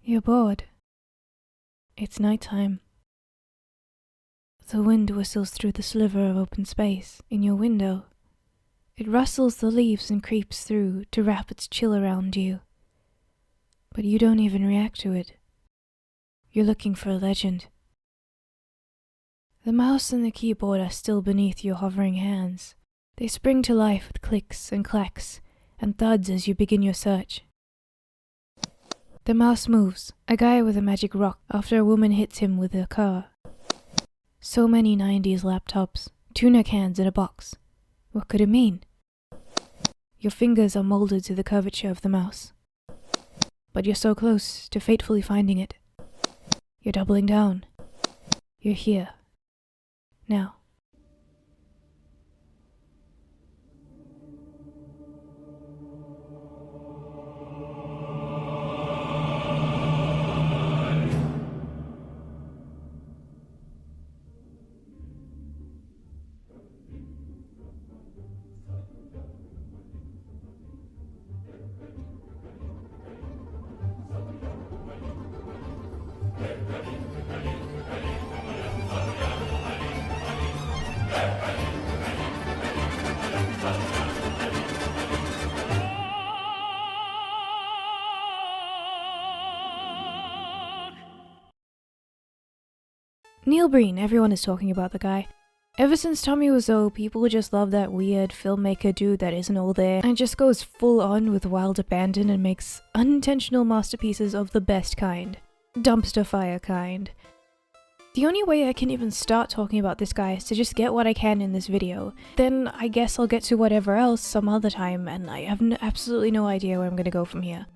You're bored. It's nighttime. The wind whistles through the sliver of open space in your window. It rustles the leaves and creeps through to wrap its chill around you. But you don't even react to it. You're looking for a legend. The mouse and the keyboard are still beneath your hovering hands. They spring to life with clicks and clacks and thuds as you begin your search. The mouse moves, a guy with a magic rock after a woman hits him with a car. So many 90s laptops, tuna cans in a box. What could it mean? Your fingers are molded to the curvature of the mouse. But you're so close to fatefully finding it. You're doubling down. You're here. Now. Neil Breen, everyone is talking about the guy. Ever since Tommy Wiseau, people just love that weird filmmaker dude that isn't all there and just goes full on with wild abandon and makes unintentional masterpieces of the best kind. Dumpster fire kind. The only way I can even start talking about this guy is to just get what I can in this video. Then I guess I'll get to whatever else some other time, and I have absolutely no idea where I'm gonna go from here.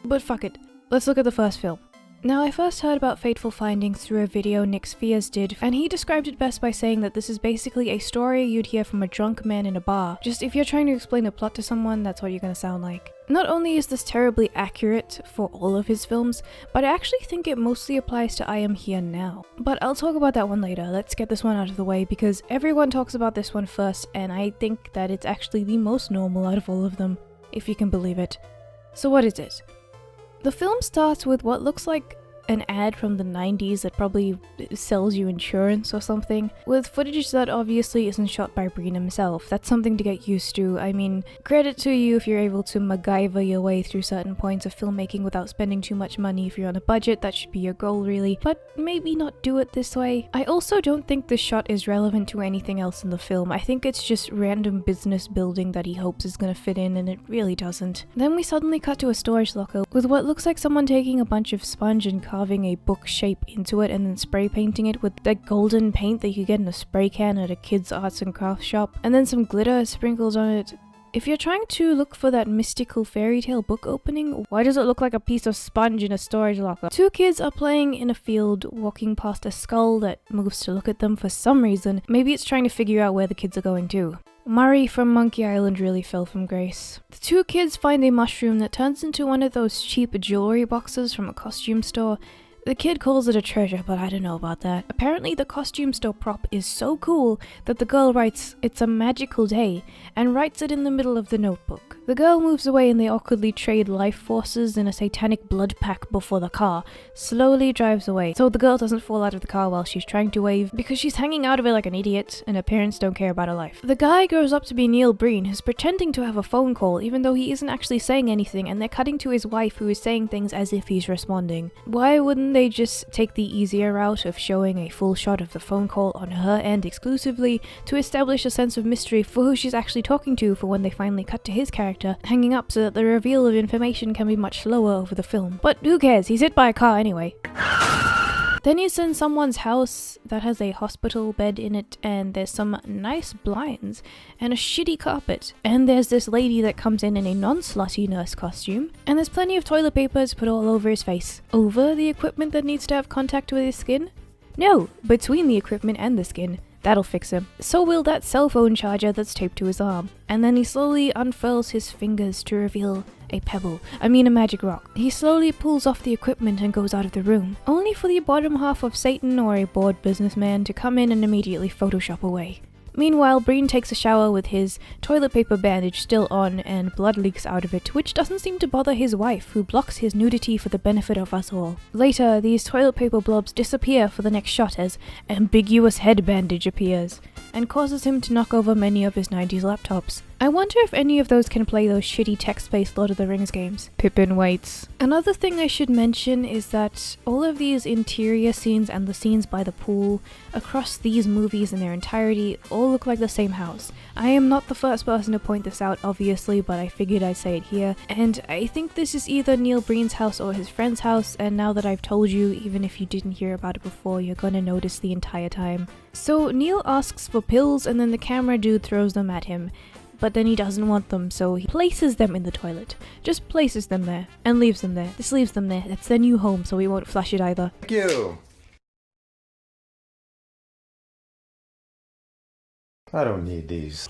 But fuck it, let's look at the first film. Now, I first heard about Fateful Findings through a video Nick Spheres did, and he described it best by saying that this is basically a story you'd hear from a drunk man in a bar. Just if you're trying to explain the plot to someone, that's what you're gonna sound like. Not only is this terribly accurate for all of his films, but I actually think it mostly applies to I Am Here Now. But I'll talk about that one later. Let's get this one out of the way because everyone talks about this one first, and I think that it's actually the most normal out of all of them, if you can believe it. So what is it? The film starts with what looks like an ad from the 90s that probably sells you insurance or something, with footage that obviously isn't shot by Breen himself. That's something to get used to. I mean, credit to you if you're able to MacGyver your way through certain points of filmmaking without spending too much money. If you're on a budget, that should be your goal really, but maybe not do it this way. I also don't think this shot is relevant to anything else in the film. I think it's just random business building that he hopes is gonna fit in, and it really doesn't. Then we suddenly cut to a storage locker with what looks like someone taking a bunch of sponge and carving a book shape into it and then spray painting it with that golden paint that you get in a spray can at a kid's arts and crafts shop, and then some glitter sprinkled on it. If you're trying to look for that mystical fairy tale book opening, why does it look like a piece of sponge in a storage locker? Two kids are playing in a field, walking past a skull that moves to look at them for some reason. Maybe it's trying to figure out where the kids are going to. Murray from Monkey Island really fell from grace. The two kids find a mushroom that turns into one of those cheap jewelry boxes from a costume store. The kid calls it a treasure, but I don't know about that. Apparently the costume store prop is so cool that the girl writes, "It's a magical day," and writes it in the middle of the notebook. The girl moves away and they awkwardly trade life forces in a satanic blood pact before the car slowly drives away, so the girl doesn't fall out of the car while she's trying to wave because she's hanging out of it like an idiot and her parents don't care about her life. The guy grows up to be Neil Breen, who's pretending to have a phone call even though he isn't actually saying anything, and they're cutting to his wife who is saying things as if he's responding. Why wouldn't they just take the easier route of showing a full shot of the phone call on her end exclusively to establish a sense of mystery for who she's actually talking to for when they finally cut to his character hanging up so that the reveal of information can be much slower over the film. But who cares, he's hit by a car anyway. Then he's in someone's house that has a hospital bed in it, and there's some nice blinds and a shitty carpet. And there's this lady that comes in a non-slutty nurse costume, and there's plenty of toilet paper put all over his face. Over the equipment that needs to have contact with his skin? No, between the equipment and the skin. That'll fix him. So will that cell phone charger that's taped to his arm. And then he slowly unfurls his fingers to reveal a magic rock. He slowly pulls off the equipment and goes out of the room, only for the bottom half of Satan or a bored businessman to come in and immediately Photoshop away. Meanwhile, Breen takes a shower with his toilet paper bandage still on and blood leaks out of it, which doesn't seem to bother his wife, who blocks his nudity for the benefit of us all. Later, these toilet paper blobs disappear for the next shot as ambiguous head bandage appears, and causes him to knock over many of his 90s laptops. I wonder if any of those can play those shitty text-based Lord of the Rings games. Pippin waits. Another thing I should mention is that all of these interior scenes and the scenes by the pool across these movies in their entirety all look like the same house. I am not the first person to point this out, obviously, but I figured I'd say it here, and I think this is either Neil Breen's house or his friend's house, and now that I've told you, even if you didn't hear about it before, you're gonna notice the entire time. So Neil asks for pills, and then the camera dude throws them at him. But then he doesn't want them, so he places them in the toilet. Just places them there, and leaves them there. Just leaves them there. That's their new home, so he won't flush it either. Thank you. I don't need these.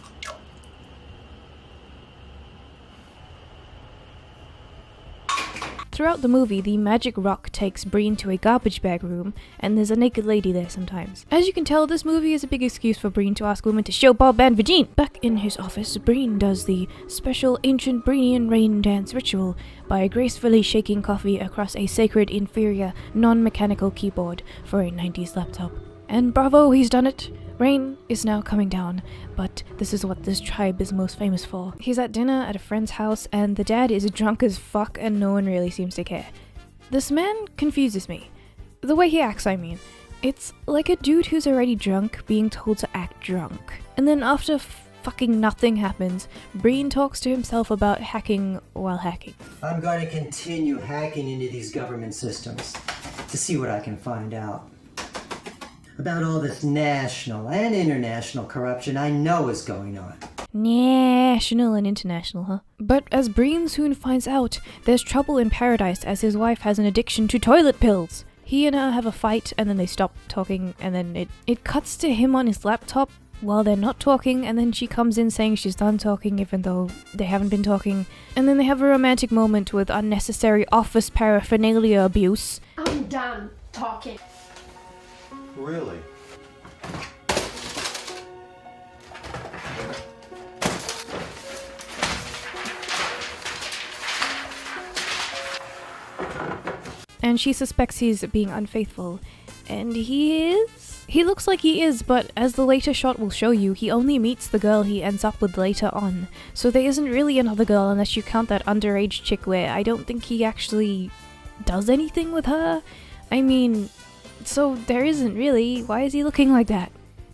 Throughout the movie, the magic rock takes Breen to a garbage bag room, and there's a naked lady there sometimes. As you can tell, this movie is a big excuse for Breen to ask women to show Bob and Vagine. Back in his office, Breen does the special ancient Breenian rain dance ritual by gracefully shaking coffee across a sacred, inferior, non-mechanical keyboard for a 90s laptop. And bravo, he's done it! Rain is now coming down, but this is what this tribe is most famous for. He's at dinner at a friend's house, and the dad is drunk as fuck and no one really seems to care. This man confuses me. The way he acts, I mean. It's like a dude who's already drunk being told to act drunk. And then after fucking nothing happens, Breen talks to himself about hacking while hacking. I'm going to continue hacking into these government systems to see what I can find out about all this national and international corruption I know is going on. National and international, huh? But as Breen soon finds out, there's trouble in paradise as his wife has an addiction to toilet pills. He and her have a fight, and then they stop talking, and then it cuts to him on his laptop while they're not talking, and then she comes in saying she's done talking even though they haven't been talking, and then they have a romantic moment with unnecessary office paraphernalia abuse. I'm done talking. Really? And she suspects he's being unfaithful. And he is? He looks like he is, but as the later shot will show you, he only meets the girl he ends up with later on. So there isn't really another girl unless you count that underage chick where I don't think he actually does anything with her. I mean, so there isn't really. Why is he looking like that?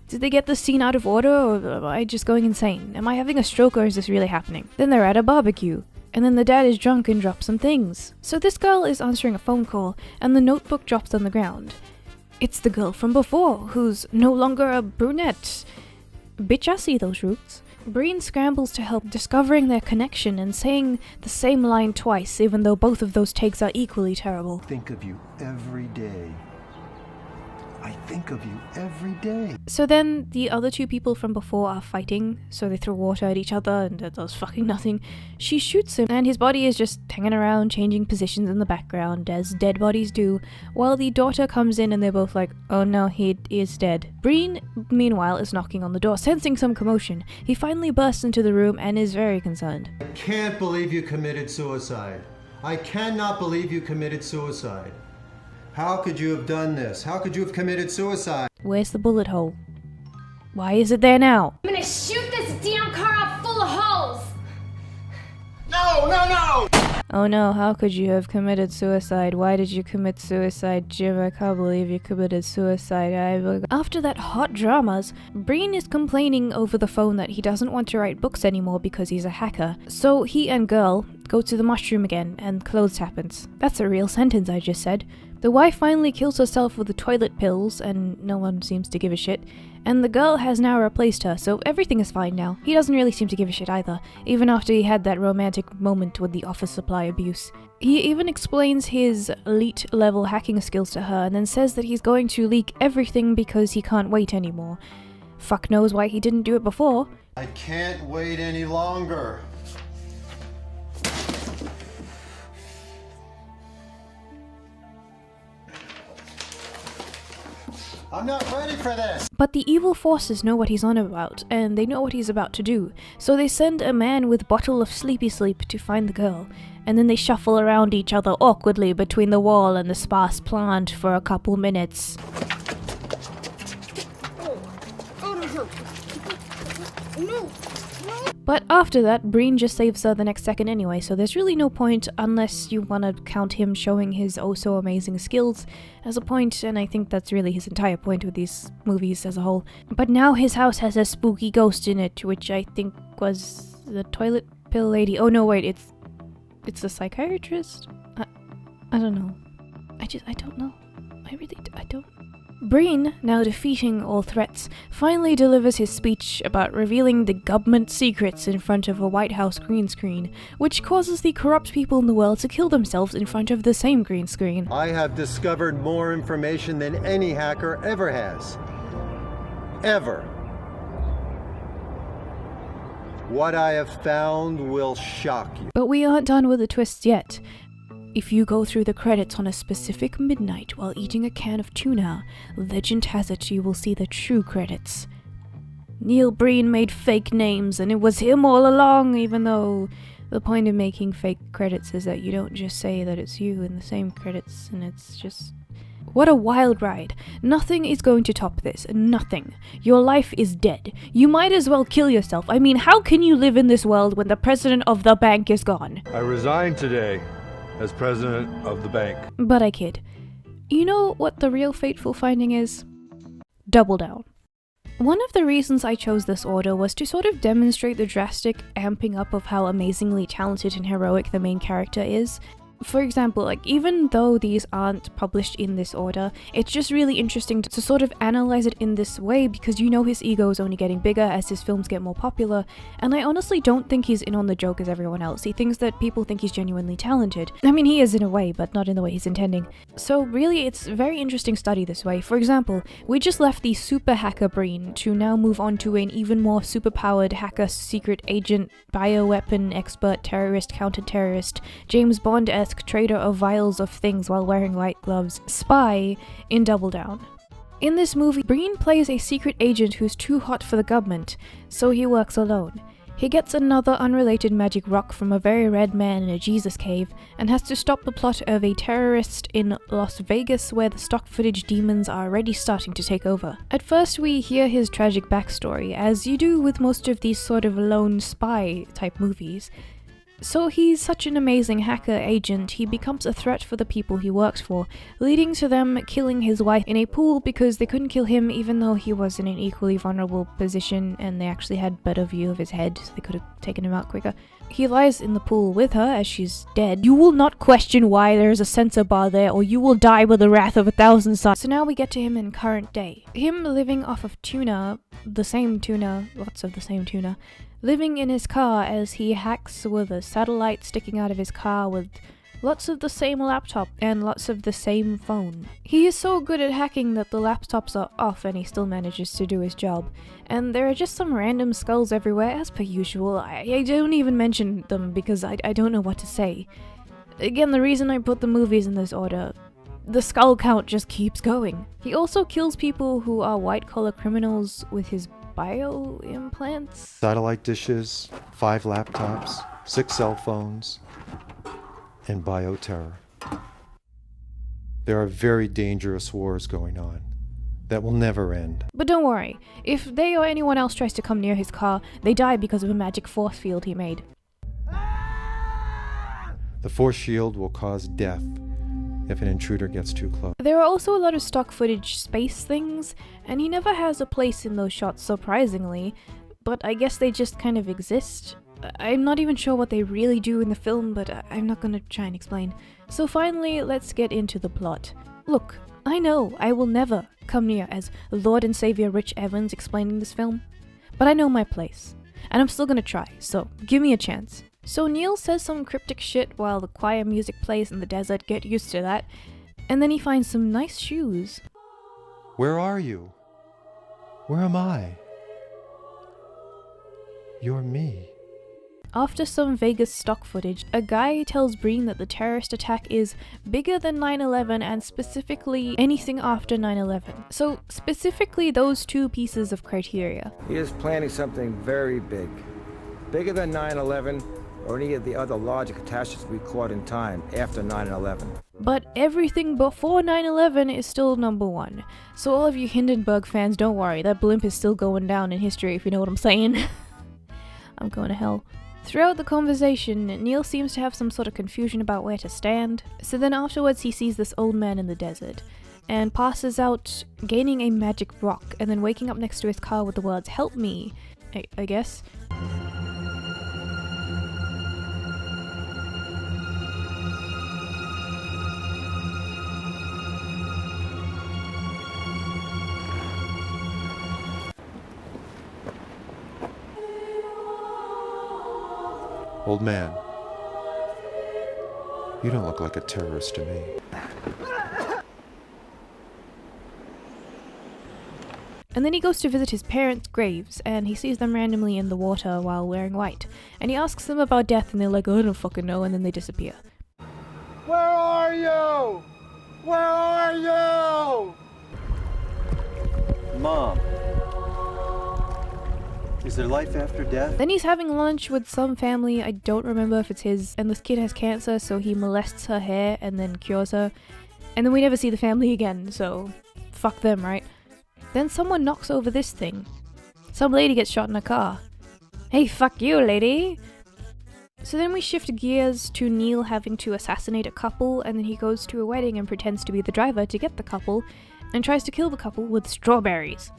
Did they get this scene out of order, or am I just going insane? Am I having a stroke, or is this really happening? Then they're at a barbecue, and then the dad is drunk and drops some things. So this girl is answering a phone call, and the notebook drops on the ground. It's the girl from before, who's no longer a brunette. Bitch, I see those roots. Breen scrambles to help, discovering their connection and saying the same line twice, even though both of those takes are equally terrible. Think of you every day. I think of you every day. So then the other two people from before are fighting, so they throw water at each other and it does fucking nothing. She shoots him and his body is just hanging around, changing positions in the background, as dead bodies do, while the daughter comes in and they're both like, oh no, he is dead. Breen, meanwhile, is knocking on the door, sensing some commotion. He finally bursts into the room and is very concerned. I can't believe you committed suicide. I cannot believe you committed suicide. How could you have done this? How could you have committed suicide? Where's the bullet hole? Why is it there now? I'm gonna shoot this damn car out full of holes! No, no, no! Oh no, how could you have committed suicide? Why did you commit suicide, Jim? I can't believe you committed suicide. After that hot dramas, Breen is complaining over the phone that he doesn't want to write books anymore because he's a hacker. So he and girl go to the mushroom again, and clothes happens. That's a real sentence I just said. The wife finally kills herself with the toilet pills, and no one seems to give a shit. And the girl has now replaced her, so everything is fine now. He doesn't really seem to give a shit either, even after he had that romantic moment with the office supply abuse. He even explains his elite level hacking skills to her, and then says that he's going to leak everything because he can't wait anymore. Fuck knows why he didn't do it before. I can't wait any longer. I'm not ready for this! But the evil forces know what he's on about, and they know what he's about to do, so they send a man with bottle of sleepy sleep to find the girl, and then they shuffle around each other awkwardly between the wall and the sparse plant for a couple minutes. But after that, Breen just saves her the next second anyway, so there's really no point unless you want to count him showing his oh-so-amazing skills as a point, and I think that's really his entire point with these movies as a whole. But now his house has a spooky ghost in it, which I think was the toilet pill lady. Oh no, wait, it's the psychiatrist? I don't know. I don't know. I don't. Breen, now defeating all threats, finally delivers his speech about revealing the government secrets in front of a White House green screen, which causes the corrupt people in the world to kill themselves in front of the same green screen. I have discovered more information than any hacker ever has. Ever. What I have found will shock you. But we aren't done with the twists yet. If you go through the credits on a specific midnight while eating a can of tuna, legend has it you will see the true credits. Neil Breen made fake names and it was him all along, even though the point of making fake credits is that you don't just say that it's you in the same credits, and it's just... What a wild ride. Nothing is going to top this. Nothing. Your life is dead. You might as well kill yourself. I mean, how can you live in this world when the president of the bank is gone? I resign today as president of the bank. But I kid. You know what the real fateful finding is? Double down. One of the reasons I chose this order was to sort of demonstrate the drastic amping up of how amazingly talented and heroic the main character is. For example, like, even though these aren't published in this order, it's just really interesting to sort of analyze it in this way, because you know his ego is only getting bigger as his films get more popular, and I honestly don't think he's in on the joke as everyone else. He thinks that people think he's genuinely talented. I mean, he is in a way, but not in the way he's intending. So really, it's a very interesting study this way. For example, we just left the super hacker Breen to now move on to an even more superpowered hacker, secret agent, bioweapon expert, terrorist, counter-terrorist, James Bond-esque trader of vials of things while wearing white gloves, spy in Double Down. In this movie, Breen plays a secret agent who's too hot for the government, so he works alone. He gets another unrelated magic rock from a very red man in a Jesus cave, and has to stop the plot of a terrorist in Las Vegas where the stock footage demons are already starting to take over. At first we hear his tragic backstory, as you do with most of these sort of lone spy type movies. So he's such an amazing hacker agent, he becomes a threat for the people he works for, leading to them killing his wife in a pool because they couldn't kill him even though he was in an equally vulnerable position and they actually had better view of his head, so they could have taken him out quicker. He lies in the pool with her as she's dead. You will not question why there is a censor bar there, or you will die with the wrath of 1,000 suns. So now we get to him in current day. Him living off of tuna, the same tuna, lots of the same tuna, living in his car as he hacks with a satellite sticking out of his car with lots of the same laptop and lots of the same phone. He is so good at hacking that the laptops are off and he still manages to do his job. And there are just some random skulls everywhere as per usual. I don't even mention them because I don't know what to say. Again, the reason I put the movies in this order, the skull count just keeps going. He also kills people who are white-collar criminals with his bio implants. Satellite dishes, 5 laptops, 6 cell phones, and bioterror. There are very dangerous wars going on that will never end. But don't worry, if they or anyone else tries to come near his car, they die because of a magic force field he made. The force shield will cause death if an intruder gets too close. There are also a lot of stock footage space things, and he never has a place in those shots, surprisingly, but I guess they just kind of exist. I'm not even sure what they really do in the film, but I'm not gonna try and explain. So finally, let's get into the plot. Look, I know I will never come near as Lord and Savior Rich Evans explaining this film, but I know my place, and I'm still gonna try, so give me a chance. So Neil says some cryptic shit while the choir music plays in the desert, get used to that, and then he finds some nice shoes. Where are you? Where am I? You're me. After some Vegas stock footage, a guy tells Breen that the terrorist attack is bigger than 9/11 and specifically anything after 9/11. So specifically those two pieces of criteria. He is planning something very big. Bigger than 9/11 or any of the other larger catastrophes we caught in time after 9/11. But everything before 9/11 is still number one. So all of you Hindenburg fans, don't worry, that blimp is still going down in history, if you know what I'm saying. I'm going to hell. Throughout the conversation, Neil seems to have some sort of confusion about where to stand. So then afterwards he sees this old man in the desert and passes out, gaining a magic rock, and then waking up next to his car with the words, "Help me," I guess. Old man, you don't look like a terrorist to me. And then he goes to visit his parents' graves, and he sees them randomly in the water while wearing white. And he asks them about death, and they're like, "Oh, I don't fucking know," and then they disappear. Where are you? Where are you? Mom, is there life after death? Then he's having lunch with some family, I don't remember if it's his, and this kid has cancer, so he molests her hair and then cures her. And then we never see the family again, so fuck them, right? Then someone knocks over this thing. Some lady gets shot in a car. Hey, fuck you, lady! So then we shift gears to Neil having to assassinate a couple, and then he goes to a wedding and pretends to be the driver to get the couple, and tries to kill the couple with strawberries.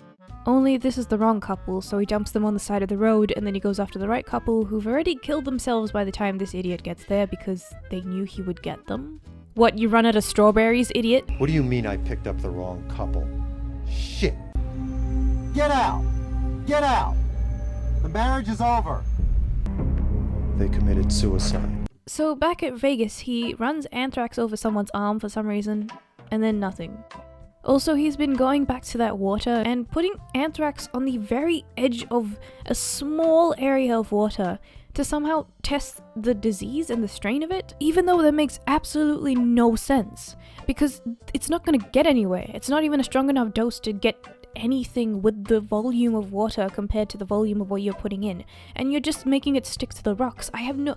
Only this is the wrong couple, so he dumps them on the side of the road, and then he goes after the right couple who've already killed themselves by the time this idiot gets there because they knew he would get them. What, you run out of strawberries, idiot? What do you mean I picked up the wrong couple? Shit. Get out! Get out! The marriage is over. They committed suicide. So back at Vegas, he runs anthrax over someone's arm for some reason, and then nothing. Also, he's been going back to that water and putting anthrax on the very edge of a small area of water to somehow test the disease and the strain of it, even though that makes absolutely no sense, because it's not going to get anywhere. It's not even a strong enough dose to get anything with the volume of water compared to the volume of what you're putting in, and you're just making it stick to the rocks. I have no...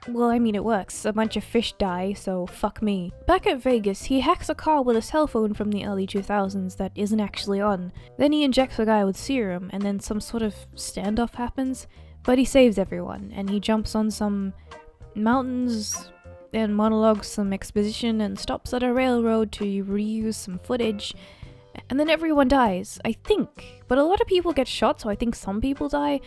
Well, I mean, it works. A bunch of fish die, so fuck me. Back at Vegas, he hacks a car with a cell phone from the early 2000s that isn't actually on. Then he injects a guy with serum, and then some sort of standoff happens, but he saves everyone, and he jumps on some mountains and monologues some exposition and stops at a railroad to reuse some footage, and then everyone dies, I think. But a lot of people get shot, so I think some people die.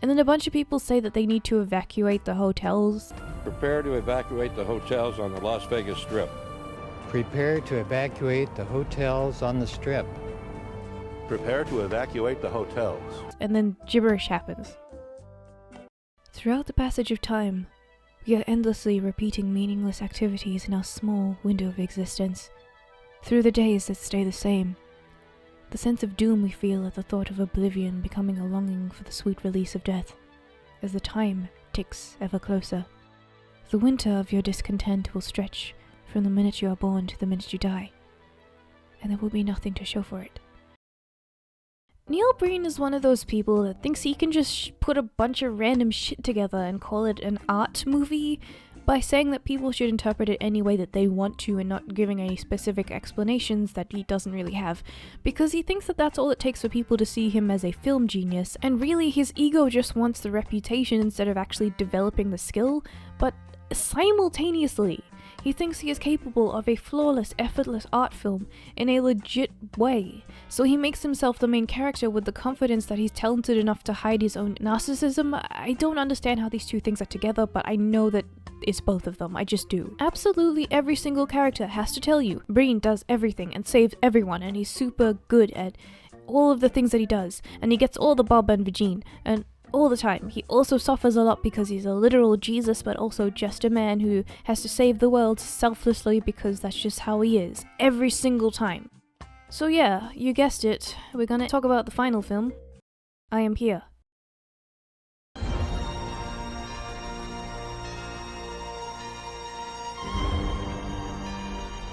And then a bunch of people say that they need to evacuate the hotels. Prepare to evacuate the hotels on the Las Vegas Strip. Prepare to evacuate the hotels on the Strip. Prepare to evacuate the hotels. And then gibberish happens. Throughout the passage of time, we are endlessly repeating meaningless activities in our small window of existence. Through the days that stay the same, the sense of doom we feel at the thought of oblivion becoming a longing for the sweet release of death, as the time ticks ever closer. The winter of your discontent will stretch from the minute you are born to the minute you die, and there will be nothing to show for it. Neil Breen is one of those people that thinks he can just put a bunch of random shit together and call it an art movie by saying that people should interpret it any way that they want to and not giving any specific explanations that he doesn't really have, because he thinks that that's all it takes for people to see him as a film genius, and really his ego just wants the reputation instead of actually developing the skill. But simultaneously, he thinks he is capable of a flawless, effortless art film in a legit way, so he makes himself the main character with the confidence that he's talented enough to hide his own narcissism. I don't understand how these two things are together, but I know that it's both of them. I just do. Absolutely every single character has to tell you Breen does everything and saves everyone, and he's super good at all of the things that he does, and he gets all the Bob and Vagine, and all the time. He also suffers a lot because he's a literal Jesus, but also just a man who has to save the world selflessly because that's just how he is, every single time. So yeah, you guessed it, we're gonna talk about the final film, I Am Here.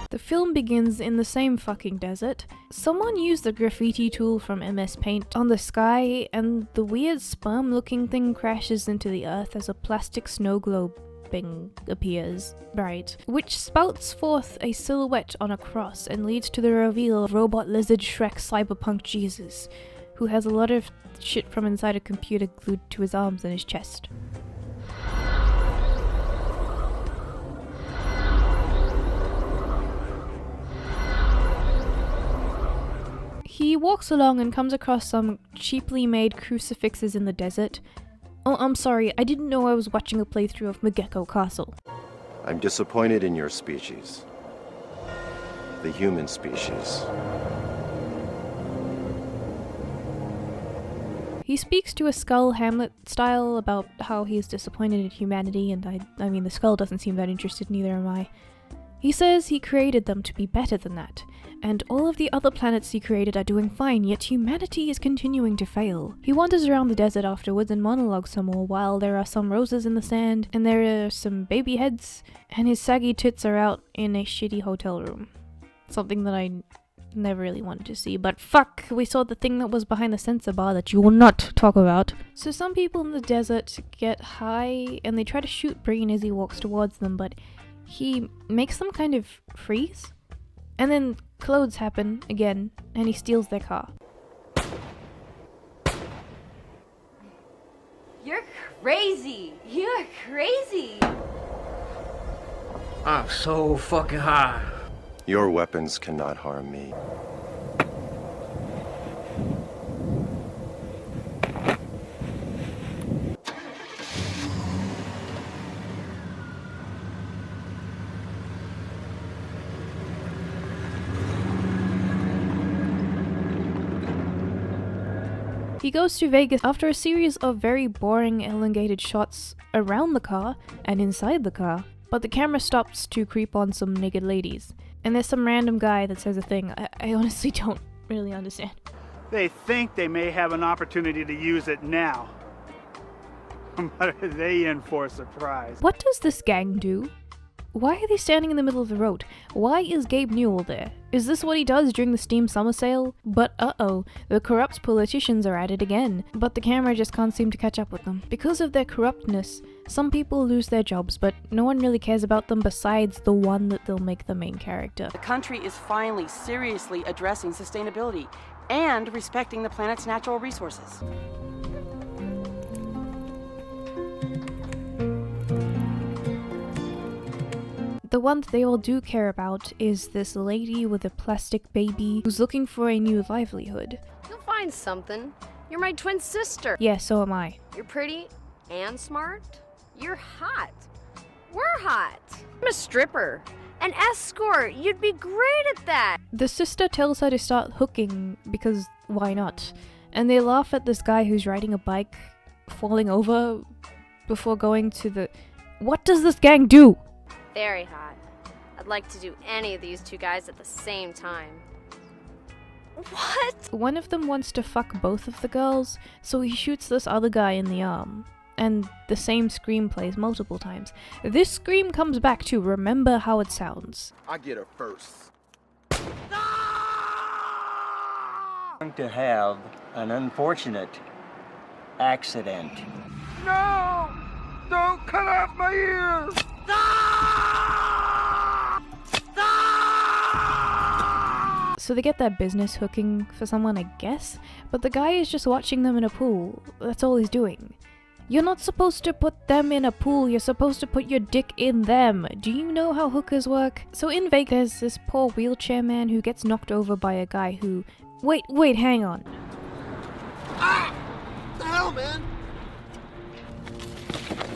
The film begins in the same fucking desert. Someone used the graffiti tool from MS Paint on the sky, and the weird sperm-looking thing crashes into the earth as a plastic snow globe thing appears, right? Which spouts forth a silhouette on a cross and leads to the reveal of robot lizard Shrek cyberpunk Jesus, who has a lot of shit from inside a computer glued to his arms and his chest. He walks along and comes across some cheaply made crucifixes in the desert. Oh, I'm sorry, I didn't know I was watching a playthrough of Megekko Castle. I'm disappointed in your species. The human species. He speaks to a Skull Hamlet style about how he's disappointed in humanity, and I mean the Skull doesn't seem that interested, neither am I. He says he created them to be better than that, and all of the other planets he created are doing fine, yet humanity is continuing to fail. He wanders around the desert afterwards and monologues some more while there are some roses in the sand, and there are some baby heads, and his saggy tits are out in a shitty hotel room. Something that I never really wanted to see, but fuck, we saw the thing that was behind the sensor bar that you will not talk about. So some people in the desert get high, and they try to shoot Breen as he walks towards them, but he makes them kind of freeze. And then clothes happen again, and he steals their car. You're crazy! You're crazy! I'm so fucking high. Your weapons cannot harm me. He goes to Vegas after a series of very boring elongated shots around the car and inside the car, but the camera stops to creep on some naked ladies. And there's some random guy that says a thing I honestly don't really understand. They think they may have an opportunity to use it now. But are they in for a surprise? What does this gang do? Why are they standing in the middle of the road? Why is Gabe Newell there? Is this what he does during the Steam summer sale? But uh-oh, the corrupt politicians are at it again. But the camera just can't seem to catch up with them. Because of their corruptness, some people lose their jobs, but no one really cares about them besides the one that they'll make the main character. The country is finally seriously addressing sustainability and respecting the planet's natural resources. The one that they all do care about is this lady with a plastic baby who's looking for a new livelihood. You'll find something. You're my twin sister. Yeah, so am I. You're pretty and smart. You're hot. We're hot. I'm a stripper. An escort. You'd be great at that. The sister tells her to start hooking because why not? And they laugh at this guy who's riding a bike falling over before going to the... What does this gang do? Very hot. I'd like to do any of these two guys at the same time. What? One of them wants to fuck both of the girls, so he shoots this other guy in the arm. And the same scream plays multiple times. This scream comes back to remember how it sounds. I get her first. To have an unfortunate accident. No! Don't cut off my ears! So they get their business hooking for someone, I guess, but the guy is just watching them in a pool. That's all he's doing. You're not supposed to put them in a pool, you're supposed to put your dick in them. Do you know how hookers work? So in Vegas, there's this poor wheelchair man who gets knocked over by a guy who... Wait, hang on. Ah! What the hell, man?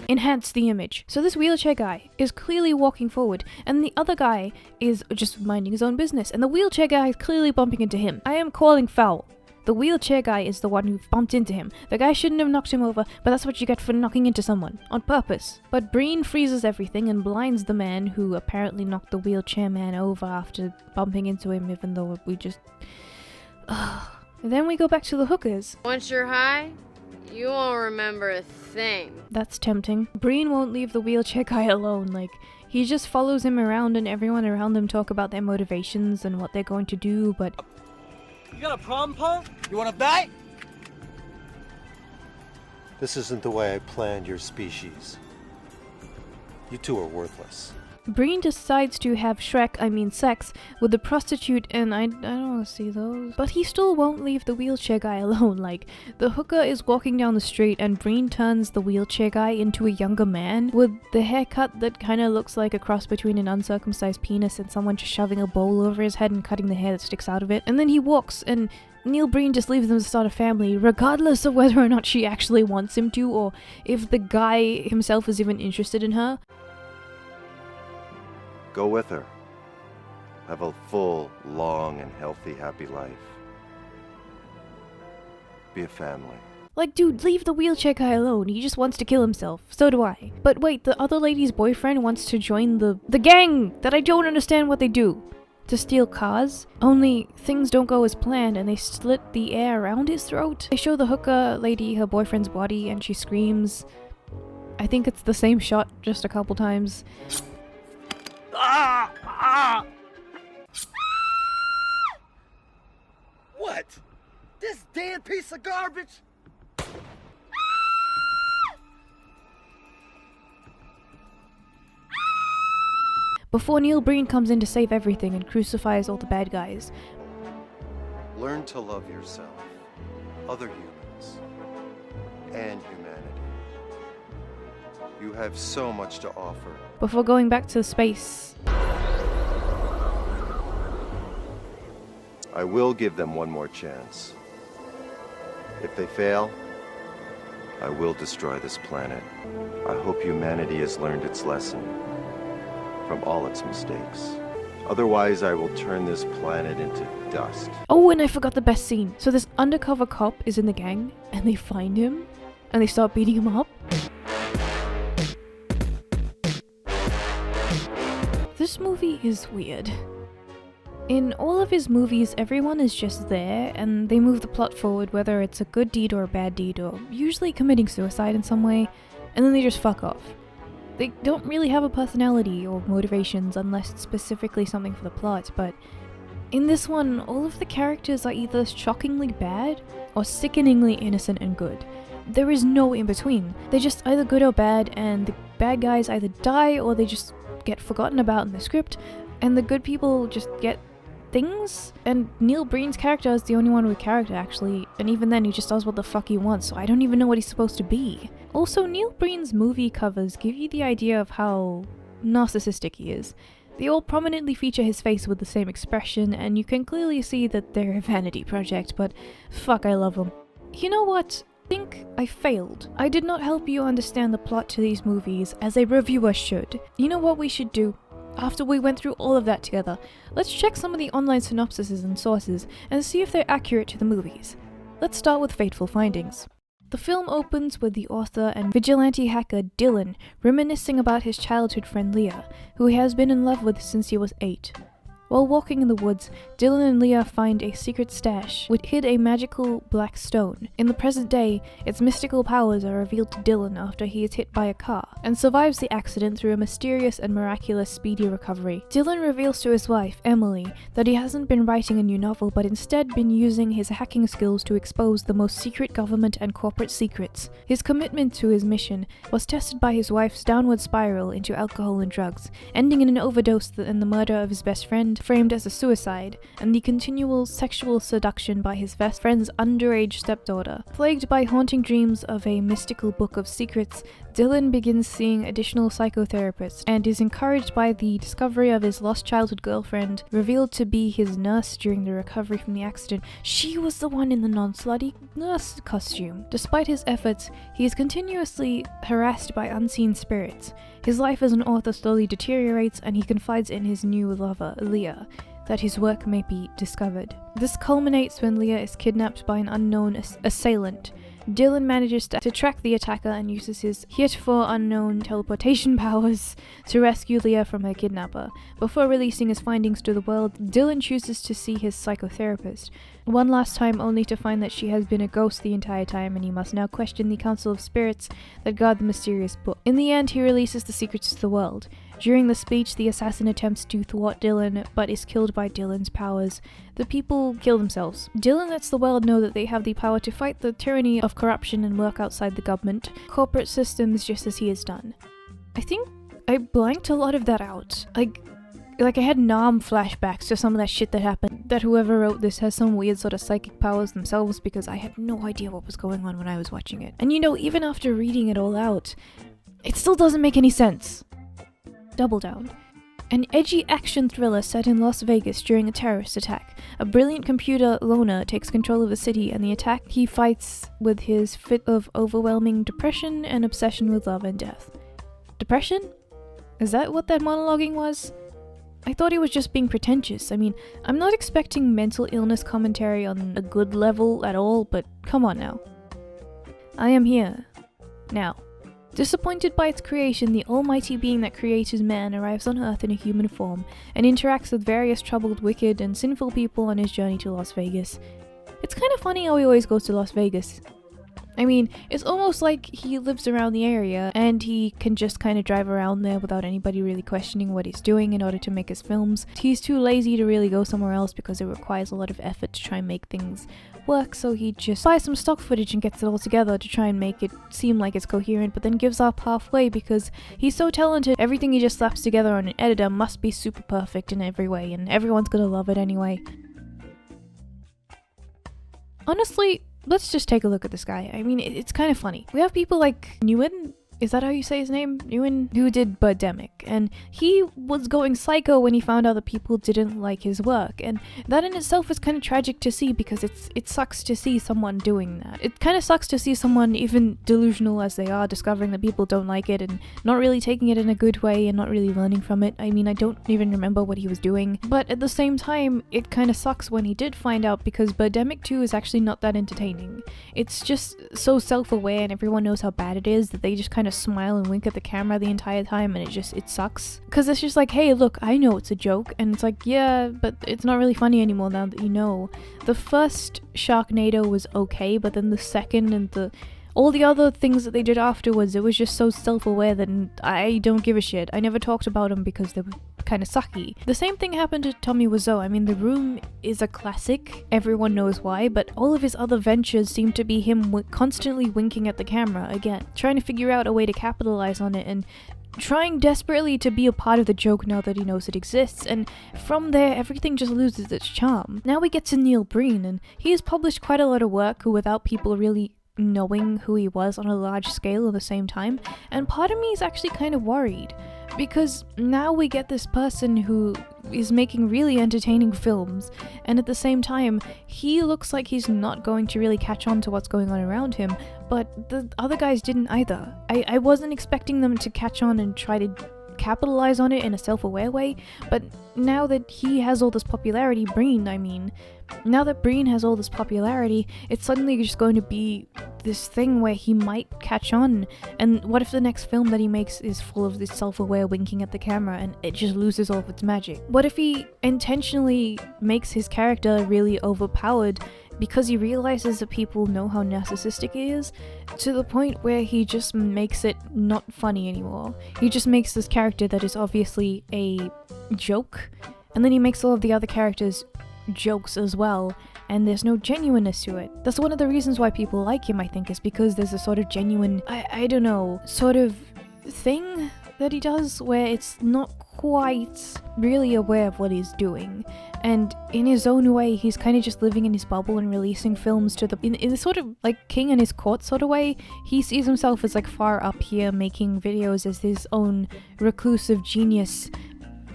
Enhance the image. So this wheelchair guy is clearly walking forward, and the other guy is just minding his own business, and the wheelchair guy is clearly bumping into him. I am calling foul. The wheelchair guy is the one who bumped into him. The guy shouldn't have knocked him over, but that's what you get for knocking into someone. On purpose. But Breen freezes everything and blinds the man who apparently knocked the wheelchair man over after bumping into him, even though we just... And then we go back to the hookers. Once you're high, you won't remember a thing. That's tempting. Breen won't leave the wheelchair guy alone, like, he just follows him around and everyone around them talk about their motivations and what they're going to do, but... You got a problem, punk? You wanna bet? This isn't the way I planned your species. You two are worthless. Breen decides to have sex with the prostitute, and I don't want to see those. But he still won't leave the wheelchair guy alone. Like, the hooker is walking down the street and Breen turns the wheelchair guy into a younger man with the haircut that kind of looks like a cross between an uncircumcised penis and someone just shoving a bowl over his head and cutting the hair that sticks out of it. And then he walks, and Neil Breen just leaves them to start a family, regardless of whether or not she actually wants him to, or if the guy himself is even interested in her. Go with her. Have a full, long, and healthy, happy life. Be a family. Like, dude, leave the wheelchair guy alone. He just wants to kill himself. So do I. But wait, the other lady's boyfriend wants to join the gang that I don't understand what they do. To steal cars. Only things don't go as planned and they slit the air around his throat. They show the hooker lady her boyfriend's body and she screams. I think it's the same shot just a couple times. What? This damn piece of garbage? Before Neil Breen comes in to save everything and crucifies all the bad guys. Learn to love yourself, other humans, and humanity. You have so much to offer. Before going back to space. I will give them one more chance. If they fail, I will destroy this planet. I hope humanity has learned its lesson from all its mistakes. Otherwise, I will turn this planet into dust. Oh, and I forgot the best scene. So this undercover cop is in the gang, and they find him, and they start beating him up. This movie is weird. In all of his movies, everyone is just there, and they move the plot forward whether it's a good deed or a bad deed, or usually committing suicide in some way, and then they just fuck off. They don't really have a personality or motivations unless it's specifically something for the plot, but in this one, all of the characters are either shockingly bad or sickeningly innocent and good. There is no in between. They're just either good or bad, and the bad guys either die or they just get forgotten about in the script, and the good people just get things. And Neil Breen's character is the only one with character, actually, and even then he just does what the fuck he wants, so I don't even know what he's supposed to be. Also, Neil Breen's movie covers give you the idea of how narcissistic he is. They all prominently feature his face with the same expression, and you can clearly see that they're a vanity project, but fuck, I love them. You know what? I think I failed. I did not help you understand the plot to these movies as a reviewer should. You know what we should do? After we went through all of that together, let's check some of the online synopsises and sources and see if they're accurate to the movies. Let's start with Fateful Findings. The film opens with the author and vigilante hacker Dylan reminiscing about his childhood friend Leah, who he has been in love with since he was 8. While walking in the woods, Dylan and Leah find a secret stash which hid a magical black stone. In the present day, its mystical powers are revealed to Dylan after he is hit by a car, and survives the accident through a mysterious and miraculous speedy recovery. Dylan reveals to his wife, Emily, that he hasn't been writing a new novel but instead been using his hacking skills to expose the most secret government and corporate secrets. His commitment to his mission was tested by his wife's downward spiral into alcohol and drugs, ending in an overdose and the murder of his best friend, framed as a suicide, and the continual sexual seduction by his best friend's underage stepdaughter. Plagued by haunting dreams of a mystical book of secrets, Dylan begins seeing additional psychotherapists and is encouraged by the discovery of his lost childhood girlfriend, revealed to be his nurse during the recovery from the accident. She was the one in the non-slutty nurse costume. Despite his efforts, he is continuously harassed by unseen spirits. His life as an author slowly deteriorates and he confides in his new lover, Leah. that his work may be discovered. This culminates when Leah is kidnapped by an unknown assailant. Dylan manages to track the attacker and uses his heretofore unknown teleportation powers to rescue Leah from her kidnapper. Before releasing his findings to the world, Dylan chooses to see his psychotherapist, one last time only to find that she has been a ghost the entire time, and he must now question the council of spirits that guard the mysterious book. In the end, he releases the secrets to the world. During the speech, the assassin attempts to thwart Dylan, but is killed by Dylan's powers. The people kill themselves. Dylan lets the world know that they have the power to fight the tyranny of corruption and work outside the government, corporate systems, just as he has done. I think I blanked a lot of that out. Like I had Nam flashbacks to some of that shit that happened. That whoever wrote this has some weird sort of psychic powers themselves, because I had no idea what was going on when I was watching it. And even after reading it all out, it still doesn't make any sense. Double Down. An edgy action thriller set in Las Vegas during a terrorist attack. A brilliant computer loner takes control of the city, and the attack he fights with his fit of overwhelming depression and obsession with love and death. Depression? Is that what that monologuing was? I thought he was just being pretentious. I mean, I'm not expecting mental illness commentary on a good level at all, but come on now. I am here. Now. Disappointed by its creation, the almighty being that created man arrives on Earth in a human form and interacts with various troubled, wicked, and sinful people on his journey to Las Vegas. It's kind of funny how he always goes to Las Vegas. I mean, it's almost like he lives around the area and he can just kind of drive around there without anybody really questioning what he's doing in order to make his films. He's too lazy to really go somewhere else because it requires a lot of effort to try and make things work, so he just buys some stock footage and gets it all together to try and make it seem like it's coherent, but then gives up halfway because he's so talented. Everything he just slaps together on an editor must be super perfect in every way, and everyone's gonna love it anyway. Honestly, let's just take a look at this guy. I mean, it's kind of funny. We have people like Nguyen, is that how you say his name? Nguyen, who did Birdemic, and he was going psycho when he found out that people didn't like his work, and that in itself is kind of tragic to see, because it sucks to see someone doing that. It kind of sucks to see someone, even delusional as they are, discovering that people don't like it and not really taking it in a good way and not really learning from it. I mean, I don't even remember what he was doing, but at the same time, it kind of sucks when he did find out, because Birdemic 2 is actually not that entertaining. It's just so self-aware and everyone knows how bad it is that they just kind of smile and wink at the camera the entire time, and it sucks. Because it's just like, hey, look, I know it's a joke, and it's like, yeah, but it's not really funny anymore now that you know. The first Sharknado was okay, but then the second and all the other things that they did afterwards, it was just so self-aware that I don't give a shit. I never talked about them because they were kind of sucky. The same thing happened to Tommy Wiseau. I mean, The Room is a classic, everyone knows why, but all of his other ventures seem to be him constantly winking at the camera again, trying to figure out a way to capitalize on it and trying desperately to be a part of the joke now that he knows it exists, and from there everything just loses its charm. Now we get to Neil Breen, and he has published quite a lot of work without people really knowing who he was on a large scale at the same time, and part of me is actually kind of worried, because now we get this person who is making really entertaining films, and at the same time he looks like he's not going to really catch on to what's going on around him, but the other guys didn't either. I wasn't expecting them to catch on and try to capitalize on it in a self-aware way, but now that he has all this popularity, now that Breen has all this popularity, it's suddenly just going to be this thing where he might catch on, and what if the next film that he makes is full of this self-aware winking at the camera and it just loses all of its magic? What if he intentionally makes his character really overpowered because he realizes that people know how narcissistic he is, to the point where he just makes it not funny anymore. He just makes this character that is obviously a joke, and then he makes all of the other characters jokes as well, and there's no genuineness to it. That's one of the reasons why people like him, I think, is because there's a sort of genuine, I don't know, sort of thing that he does where it's not quite really aware of what he's doing, and in his own way he's kind of just living in his bubble and releasing films to the in a sort of like king in his court sort of way. He sees himself as like far up here, making videos as his own reclusive genius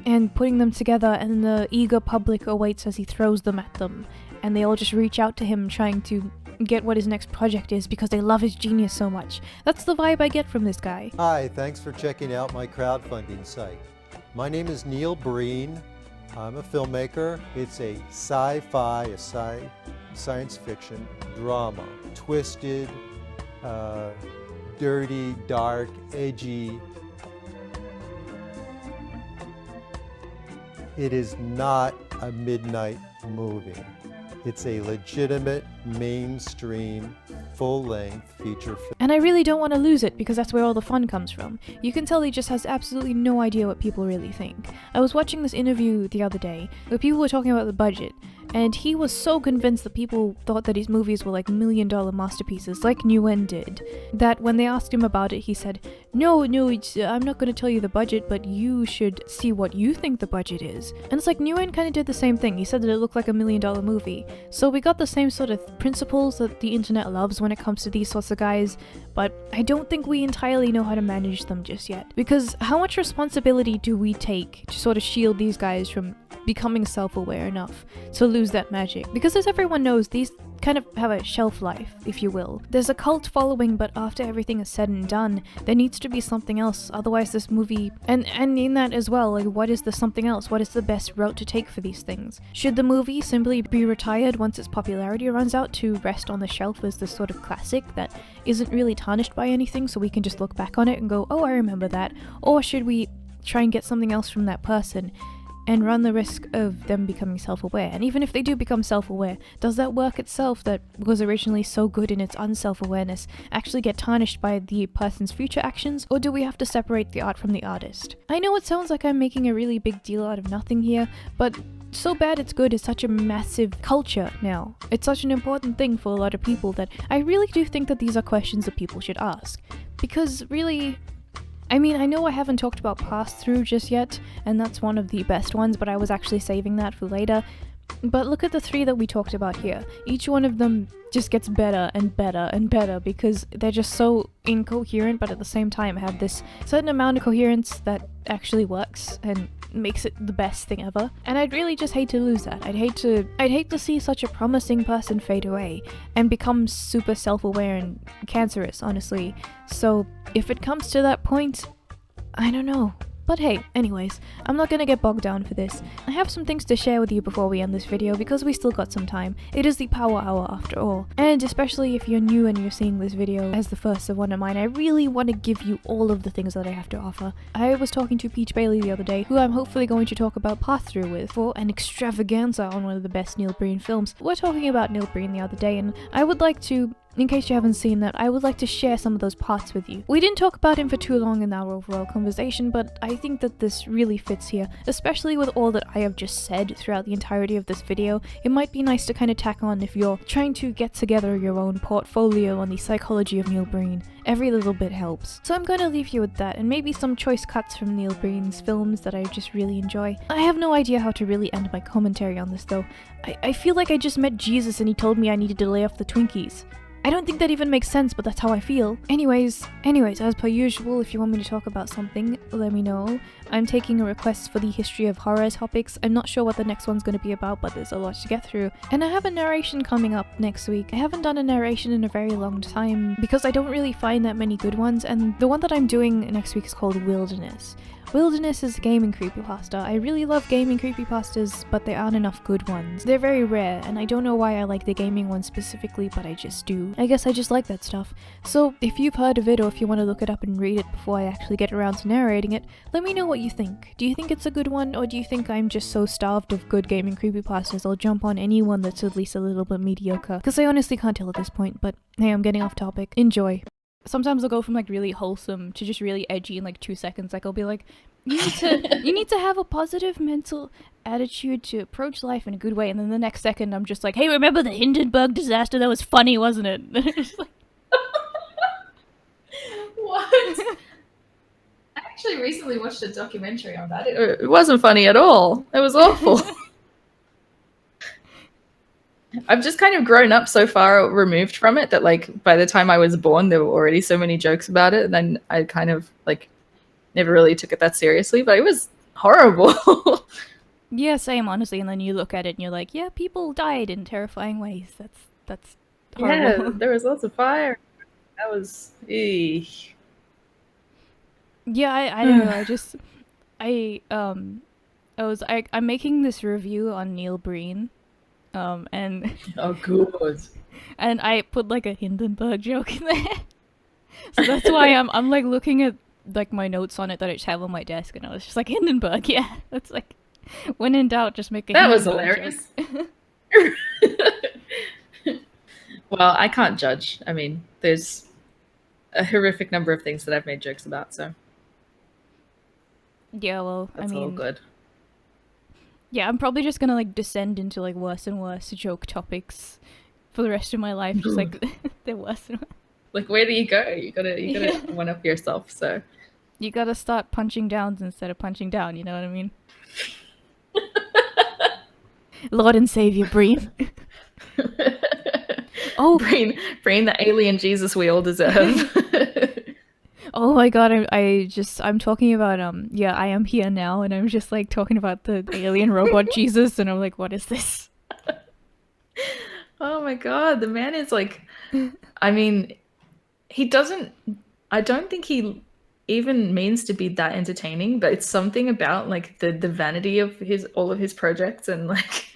and putting them together, and the eager public awaits as he throws them at them, and they all just reach out to him trying to get what his next project is because they love his genius so much. That's the vibe I get from this guy. Hi, thanks for checking out my crowdfunding site. My name is Neil Breen. I'm a filmmaker. It's a sci-fi, science fiction drama. Twisted, dirty, dark, edgy. It is not a midnight movie. It's a legitimate, mainstream, full-length feature film. And I really don't want to lose it because that's where all the fun comes from. You can tell he just has absolutely no idea what people really think. I was watching this interview the other day where people were talking about the budget, and he was so convinced that people thought that his movies were like $1 million masterpieces, like Nguyen did, that when they asked him about it, he said, no, I'm not going to tell you the budget, but you should see what you think the budget is. And it's like Nguyen kind of did the same thing. He said that it looked like $1 million movie. So we got the same sort of principles that the internet loves when it comes to these sorts of guys, but I don't think we entirely know how to manage them just yet. Because how much responsibility do we take to sort of shield these guys from becoming self-aware enough to lose that magic? Because as everyone knows, these kind of have a shelf life, if you will. There's a cult following, but after everything is said and done, there needs to be something else. Otherwise this movie, and in that as well, like what is the something else? What is the best route to take for these things? Should the movie simply be retired once its popularity runs out to rest on the shelf as this sort of classic that isn't really tarnished by anything, so we can just look back on it and go, oh, I remember that? Or should we try and get something else from that person and run the risk of them becoming self-aware? And even if they do become self-aware, does that work itself that was originally so good in its unself-awareness actually get tarnished by the person's future actions? Or do we have to separate the art from the artist? I know it sounds like I'm making a really big deal out of nothing here, but So Bad It's Good is such a massive culture now. It's such an important thing for a lot of people that I really do think that these are questions that people should ask. Because really, I mean, I know I haven't talked about Pass-Through just yet, and that's one of the best ones, but I was actually saving that for later. But look at the three that we talked about here. Each one of them just gets better and better and better because they're just so incoherent, but at the same time have this certain amount of coherence that actually works and makes it the best thing ever. And I'd really just hate to lose that. I'd hate to see such a promising person fade away and become super self-aware and cancerous, honestly. So if it comes to that point, I don't know. But hey, anyways, I'm not gonna get bogged down for this. I have some things to share with you before we end this video because we still got some time. It is the Power Hour after all. And especially if you're new and you're seeing this video as the first of one of mine, I really want to give you all of the things that I have to offer. I was talking to Peach Bailey the other day, who I'm hopefully going to talk about Pass-Through with for an extravaganza on one of the best Neil Breen films. We're talking about Neil Breen the other day, and I would like to, in case you haven't seen that, I would like to share some of those parts with you. We didn't talk about him for too long in our overall conversation, but I think that this really fits here, especially with all that I have just said throughout the entirety of this video. It might be nice to kind of tack on if you're trying to get together your own portfolio on the psychology of Neil Breen. Every little bit helps. So I'm going to leave you with that, and maybe some choice cuts from Neil Breen's films that I just really enjoy. I have no idea how to really end my commentary on this though. I feel like I just met Jesus and he told me I needed to lay off the Twinkies. I don't think that even makes sense, but that's how I feel. Anyways, as per usual, if you want me to talk about something, let me know. I'm taking a request for the history of horror topics. I'm not sure what the next one's going to be about, but there's a lot to get through. And I have a narration coming up next week. I haven't done a narration in a very long time because I don't really find that many good ones, and the one that I'm doing next week is called Wilderness. Wilderness is a gaming creepypasta. I really love gaming creepypastas, but there aren't enough good ones. They're very rare, and I don't know why I like the gaming one specifically, but I just do. I guess I just like that stuff. So if you've heard of it, or if you want to look it up and read it before I actually get around to narrating it, let me know what you think. Do you think it's a good one, or do you think I'm just so starved of good gaming creepypastas I'll jump on anyone that's at least a little bit mediocre? Because I honestly can't tell at this point, but hey, I'm getting off topic. Enjoy. Sometimes I'll go from like really wholesome to just really edgy in like 2 seconds. Like I'll be like, you need to have a positive mental attitude to approach life in a good way, and then the next second I'm just like, hey, remember the Hindenburg disaster? That was funny, wasn't it? What? I actually recently watched a documentary on that. It wasn't funny at all. It was awful. I've just kind of grown up so far removed from it that like by the time I was born there were already so many jokes about it, and then I kind of like never really took it that seriously, but it was horrible. Yeah, same, honestly. And then you look at it and you're like, yeah, people died in terrifying ways. That's horrible. Yeah, there was lots of fire. That was Yeah, I don't know. I'm making this review on Neil Breen, and oh good, and I put like a Hindenburg joke in there, so that's why I'm like looking at like my notes on it that I just have on my desk, and I was just like Hindenburg, yeah, that's like when in doubt, just make a that was Hindenburg hilarious. joke. Well, I can't judge. I mean, there's a horrific number of things that I've made jokes about, so yeah, well, that's I mean, all good. Yeah, I'm probably just gonna like descend into like worse and worse joke topics for the rest of my life. Just like they're worse and worse. Like, where do you go? You gotta one up yourself. So you gotta start punching downs instead of punching down. You know what I mean? Lord and Savior Breen. Oh, Breen, the alien Jesus we all deserve. Oh my god, I'm talking about, yeah, I am here now, and I'm just, like, talking about the alien robot Jesus, and I'm like, what is this? Oh my god, the man is, like, I mean, I don't think he even means to be that entertaining, but it's something about, like, the vanity of all of his projects, and, like,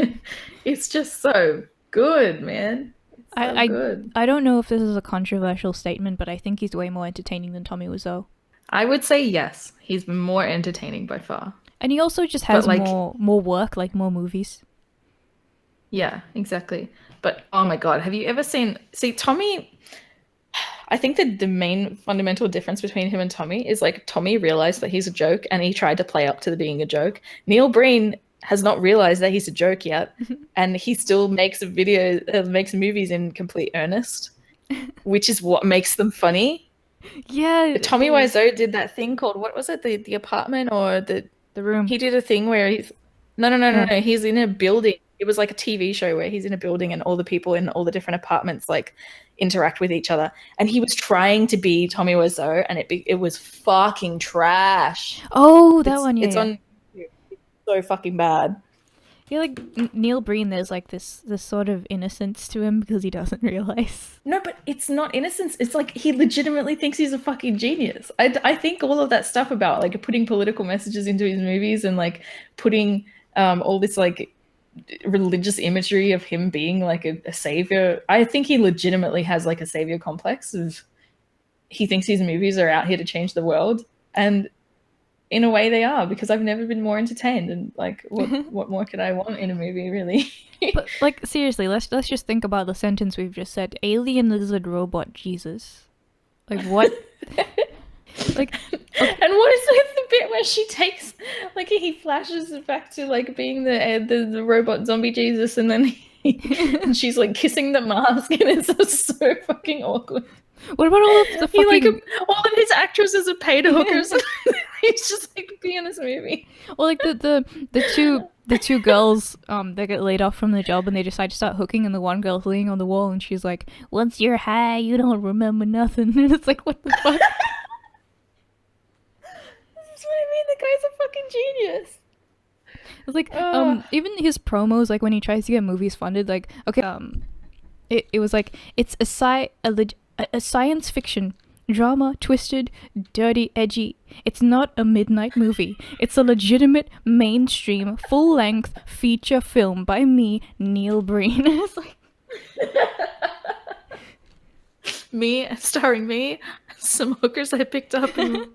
it's just so good, man. Good. I don't know if this is a controversial statement, but I think he's way more entertaining than Tommy Wiseau. I would say yes. He's more entertaining by far. And he also just has more work, like more movies. Yeah, exactly. But oh my god, have you ever seen Tommy? I think that the main fundamental difference between him and Tommy is like Tommy realized that he's a joke and he tried to play up to being a joke. Neil Breen has not realized that he's a joke yet, and he still makes makes movies in complete earnest, which is what makes them funny. Yeah, Tommy Wiseau did that thing called, what was it, the apartment or the room? He did a thing where he's no, he's in a building. It was like a TV show where he's in a building and all the people in all the different apartments like interact with each other, and he was trying to be Tommy Wiseau, and it was fucking trash. Oh, that one, yeah. It's on. So fucking bad. I feel like Neil Breen, there's like this sort of innocence to him because he doesn't realize. No, but it's not innocence. It's like he legitimately thinks he's a fucking genius. I think all of that stuff about like putting political messages into his movies and like putting all this like religious imagery of him being like a savior. I think he legitimately has like a savior complex of he thinks his movies are out here to change the world, and in a way they are, because I've never been more entertained, and like what more could I want in a movie, really? But like seriously, let's just think about the sentence we've just said. Alien lizard robot Jesus. Like what? Like and what is with the bit where she takes like he flashes back to like being the robot zombie Jesus, and then and she's like kissing the mask, and it's just so fucking awkward. What about all of the fucking... all of his actresses are paid hookers. He's just like be in this movie. Well, like the two girls they get laid off from the job and they decide to start hooking, and the one girl's leaning on the wall and she's like, "Once you're high, you don't remember nothing." And it's like, what the fuck? This is what I mean. The guy's a fucking genius. It's like even his promos, like when he tries to get movies funded, like okay, it was like it's a science fiction drama, twisted, dirty, edgy. It's not a midnight movie. It's a legitimate mainstream full-length feature film by me, Neil Breen. It's like starring me, some hookers I picked up, and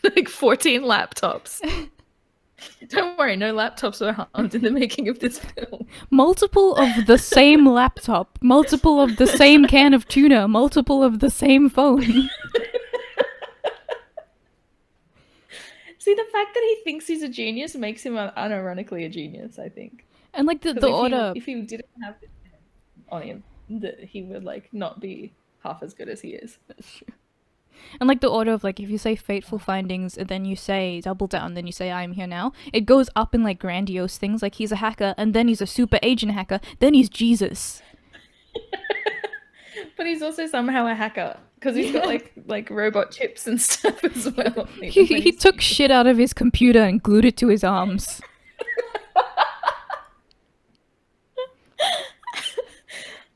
like 14 laptops. Don't worry, no laptops were harmed in the making of this film. Multiple of the same laptop, multiple of the same can of tuna, multiple of the same phone. See, the fact that he thinks he's a genius makes him unironically a genius, I think. And like the order... If he didn't have this on him, he would like not be half as good as he is. That's true. And like the order of like if you say Fateful Findings and then you say Double Down, then you say I'm Here Now, it goes up in like grandiose things, like he's a hacker and then he's a super agent hacker, then he's Jesus. But he's also somehow a hacker because he's got like robot chips and stuff as well. He took shit out of his computer and glued it to his arms.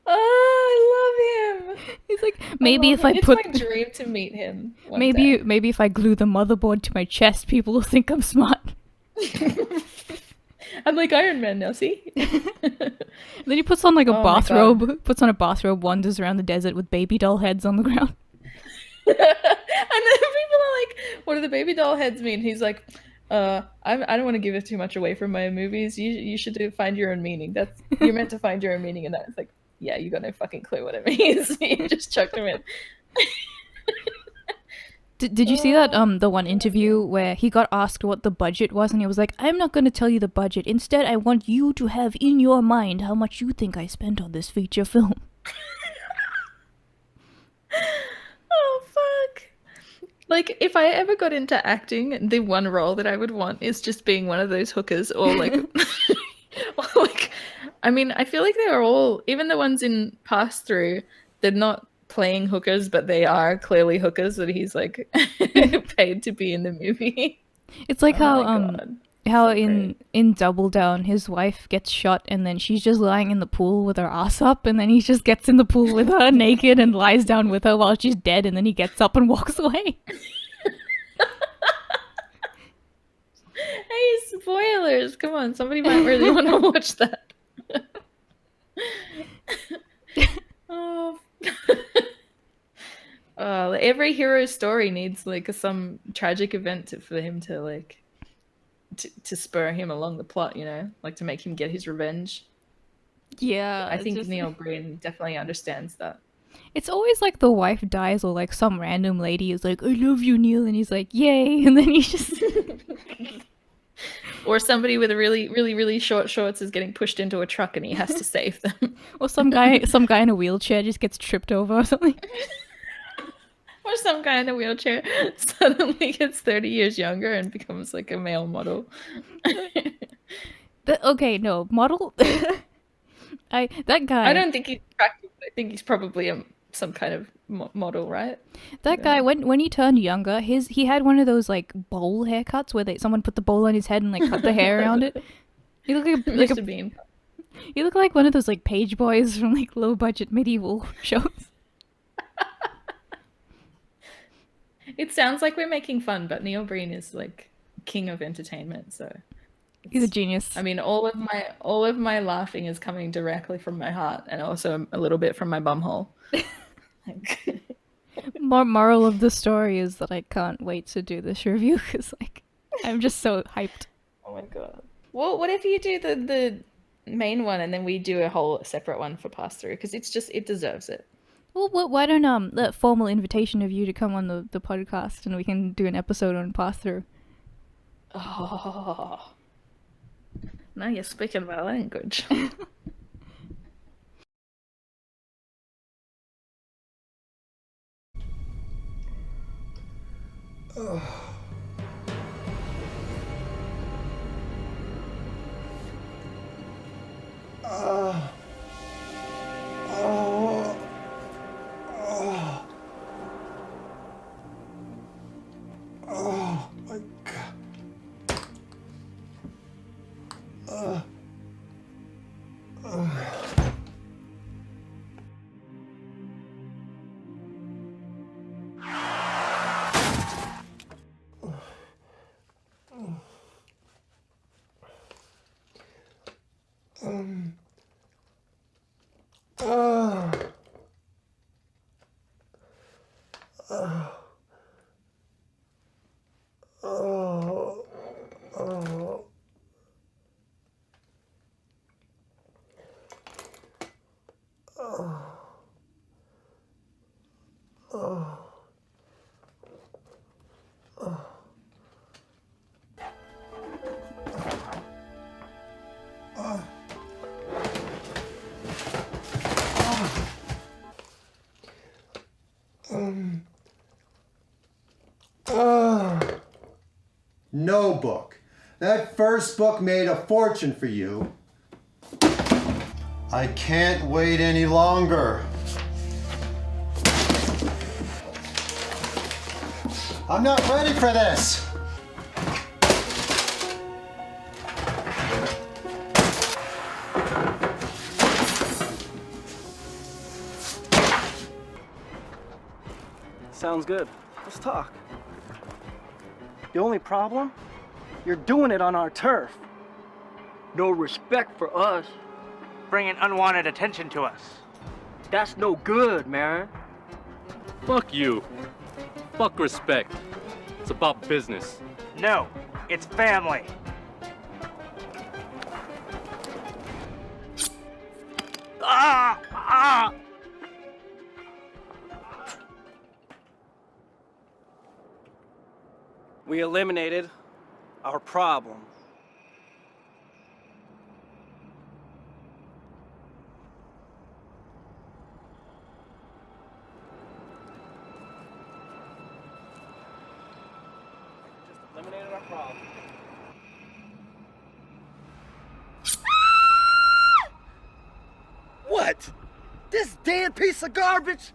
Oh, I love him. He's like, maybe if I put... It's my dream to meet him. Maybe if I glue the motherboard to my chest, people will think I'm smart. I'm like Iron Man now, see? Then he puts on like a bathrobe, wanders around the desert with baby doll heads on the ground. And then people are like, what do the baby doll heads mean? He's like, I don't want to give it too much away from my movies. You should find your own meaning. You're meant to find your own meaning in that. It's like, yeah, you got no fucking clue what it means. You just chucked him in. Did you see that the one interview where he got asked what the budget was and he was like, I'm not going to tell you the budget. Instead, I want you to have in your mind how much you think I spent on this feature film. Oh, fuck. Like, if I ever got into acting, the one role that I would want is just being one of those hookers or like... or like, I mean, I feel like they're all, even the ones in Pass Through, they're not playing hookers, but they are clearly hookers that he's like paid to be in the movie. It's like how in Double Down his wife gets shot and then she's just lying in the pool with her ass up and then he just gets in the pool with her naked and lies down with her while she's dead and then he gets up and walks away. Hey, spoilers! Come on, somebody might really want to watch that. Oh. Every hero's story needs like some tragic event for him to like to spur him along the plot, you know, like to make him get his revenge. Yeah, I think Neil Breen definitely understands that. It's always like the wife dies or like some random lady is like, I love you, Neil, and he's like, yay, and then he's just... Or somebody with a really short shorts is getting pushed into a truck and he has to save them. Or some guy in a wheelchair just gets tripped over or something. Or some guy in a wheelchair suddenly gets 30 years younger and becomes like a male model. Okay, no, model? That guy... I don't think he's attractive. I think he's probably some kind of model, right? That guy, when he turned younger, he had one of those like bowl haircuts where someone put the bowl on his head and like cut the hair around it. He looked like Mr. Bean. He looked like one of those like page boys from like low budget medieval shows. It sounds like we're making fun, but Neil Breen is like king of entertainment, so he's a genius. I mean, all of my laughing is coming directly from my heart and also a little bit from my bumhole. Moral of the story is that I can't wait to do this review because like I'm just so hyped. Oh my god. Well, what if you do the main one and then we do a whole separate one for Pass Through, because it deserves it. Well, why don't that formal invitation of you to come on the podcast and we can do an episode on Pass Through. Oh, now you're speaking my language. Oh my god. No book. That first book made a fortune for you. I can't wait any longer. I'm not ready for this. Sounds good. Let's talk. The only problem? You're doing it on our turf. No respect for us. Bringing unwanted attention to us. That's no good, man. Fuck you. Fuck respect. It's about business. No, it's family. Ah! Ah! We eliminated our problem. Eliminated our problem. What? This damn piece of garbage?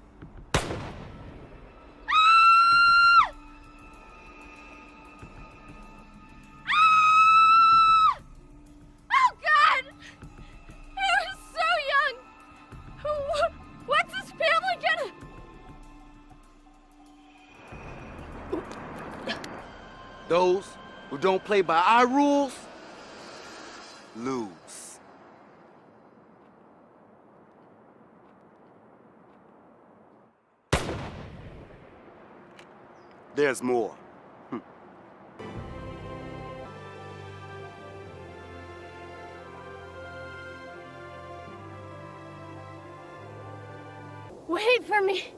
Oh God! He was so young! What's his family gonna... Those who don't play by our rules, lose. There's more. Wait for me!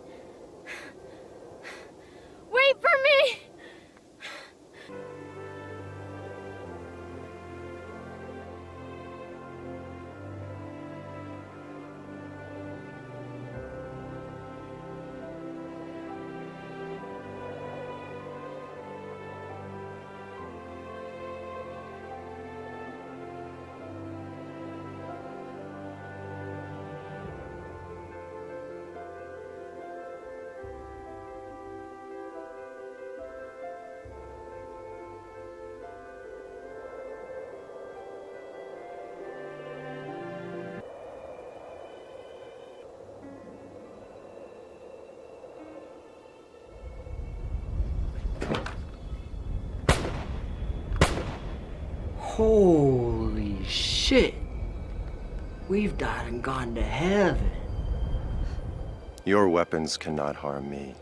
Wait for me! Holy shit. We've died and gone to heaven. Your weapons cannot harm me.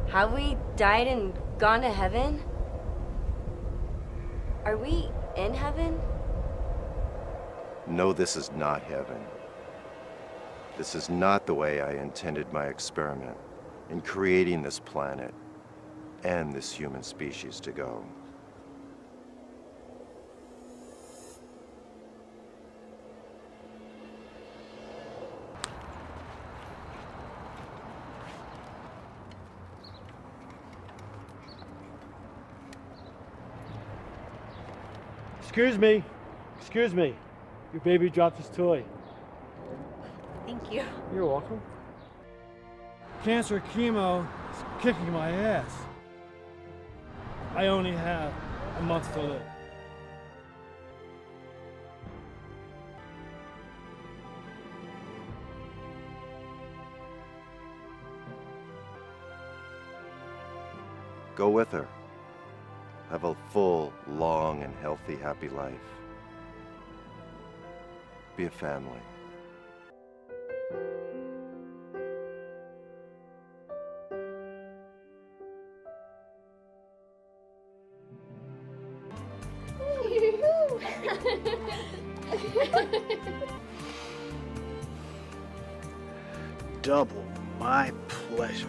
Have we died and gone to heaven? Are we in heaven? No, this is not heaven. This is not the way I intended my experiment in creating this planet and this human species to go. Excuse me. Excuse me. Your baby dropped his toy. Thank you. You're welcome. Cancer chemo is kicking my ass. I only have a month to live. Go with her. Have a full, long, and healthy, happy life. Be a family. Double my pleasure.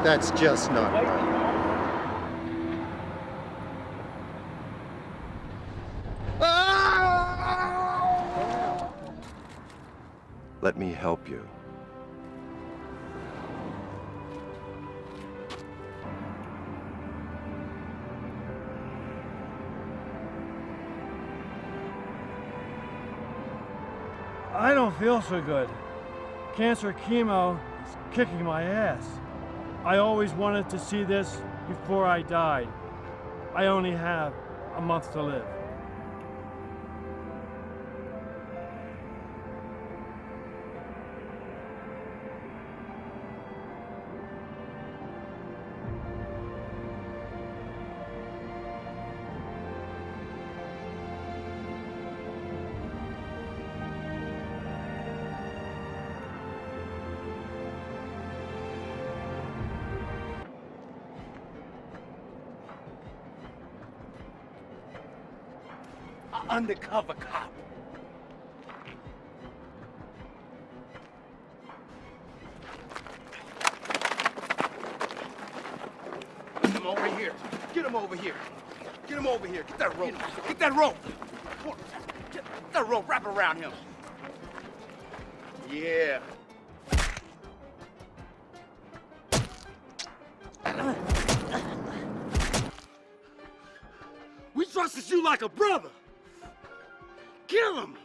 That's just not right. Let me help you. I don't feel so good. Cancer chemo is kicking my ass. I always wanted to see this before I died. I only have a month to live. Undercover Cop. Get him over here. Get him over here. Get him over here. Get that rope. Get that rope. Get that rope. Wrap around him. Yeah. We trusted you like a brother. Kill him!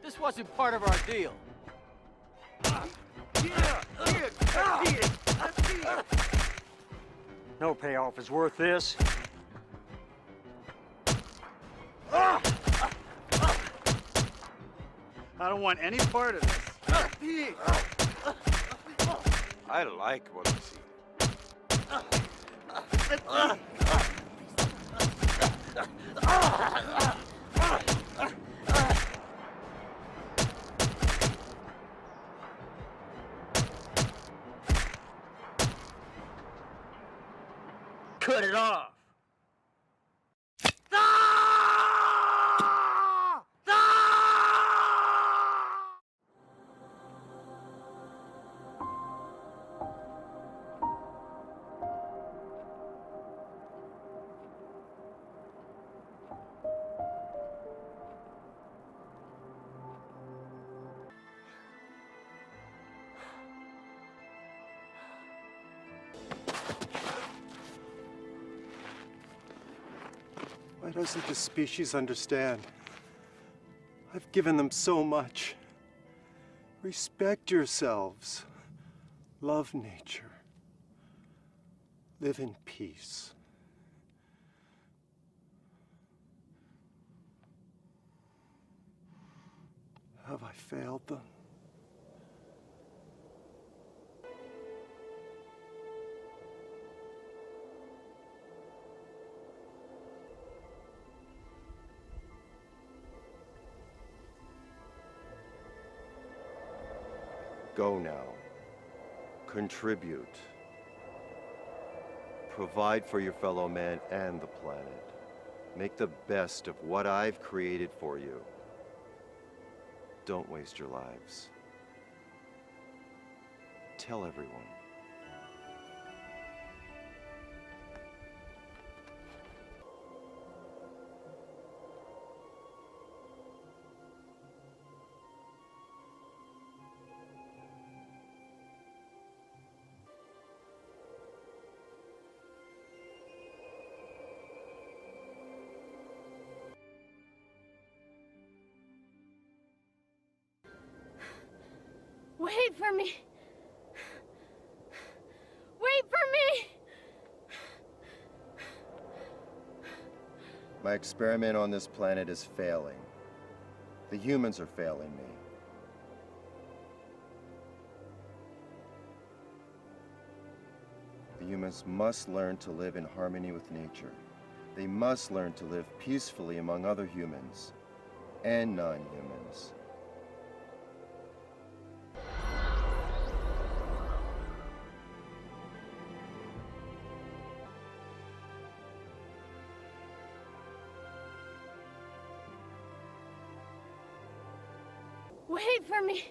This wasn't part of our deal. No payoff is worth this. I don't want any part of this. I like what I see. Cut it off. Why doesn't this species understand? I've given them so much. Respect yourselves. Love nature. Live in peace. Have I failed them? Go now. Contribute. Provide for your fellow man and the planet. Make the best of what I've created for you. Don't waste your lives. Tell everyone. Wait for me. Wait for me. My experiment on this planet is failing. The humans are failing me. The humans must learn to live in harmony with nature. They must learn to live peacefully among other humans and non-humans. Wait for me.